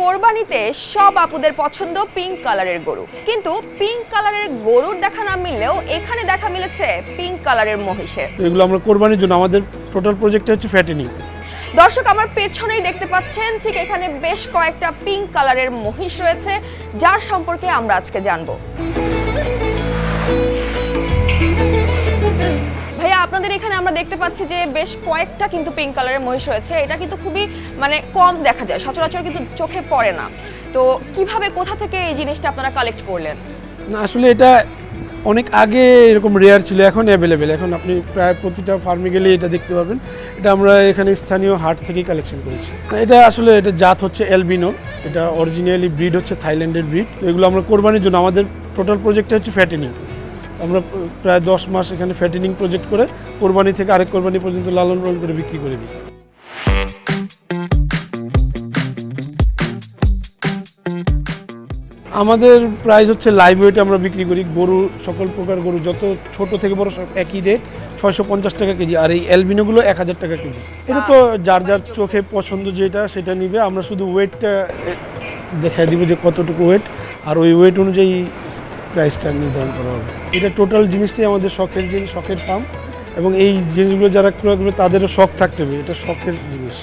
কোরবানিতে সব আপুদের পছন্দ পিঙ্ক কালারের গরু, কিন্তু পিঙ্ক কালারের গরুর দেখা না মিললেও এখানে দেখা মিলেছে পিঙ্ক কালারের মহিষের। এগুলো আমরা কোরবানির জন্য আমাদের টোটাল প্রজেক্ট হচ্ছে ফ্যাটেনিং। দর্শক, আমার পেছনেই দেখতে পাচ্ছেন ঠিক এখানে বেশ কয়েকটা পিঙ্ক কালারের মহিষ রয়েছে, যার সম্পর্কে আমরা আজকে জানবো। ভাইয়া, আপনাদের এখানে আমরা দেখতে পাচ্ছি যে বেশ কয়েকটা কিন্তু পিঙ্ক কালারের মহিষ রয়েছে। এটা কিন্তু খুবই কম দেখা যায়, সচরাচর কিন্তু চোখে পড়ে না। তো কিভাবে, কোথা থেকে এই জিনিসটা আপনারা কালেক্ট করলেন? না, আসলে এটা অনেক আগে এরকম রেয়ার ছিল, এখন অ্যাভেলেবেল। এখন আপনি প্রায় প্রতিটা ফার্মে গেলে এটা দেখতে পাবেন। এটা আমরা এখানে স্থানীয় হাট থেকেই কালেকশন করেছি। এটা আসলে এটা জাত হচ্ছে অ্যালবিনো। এটা অরিজিনালি ব্রিড হচ্ছে থাইল্যান্ডের ব্রিড। তো এগুলো আমরা কোরবানির জন্য, আমাদের টোটাল প্রজেক্টটা হচ্ছে ফ্যাটেনিং। আমরা প্রায় 10 মাস এখানে ফ্যাটেনিং প্রজেক্ট করে কোরবানি থেকে আরেক কোরবানি পর্যন্ত লালন পালন করে বিক্রি করে দিই। আমাদের প্রাইস হচ্ছে লাইভ ওয়েটে আমরা বিক্রি করি। গরু, সকল প্রকার গরু, যত ছোট থেকে বড় সব একই রেট, 650 টাকা কেজি। আর এই অ্যালবিনোগুলো 1000 টাকা কেজি। এটা তো যার যার চোখে পছন্দ যেটা সেটা নিবে। আমরা শুধু ওয়েটটা দেখাই দিব যে কতটুকু ওয়েট, আর ওই ওয়েট অনুযায়ী প্রাইসটা নির্ধারণ করা হবে। এটা টোটাল জিনিসটাই আমাদের শখের জিনিস, শখের ফার্ম। এবং এই জিনিসগুলো যারা ক্রয় করবে তাদেরও শখ থাকতে হবে, এটা শখের জিনিস।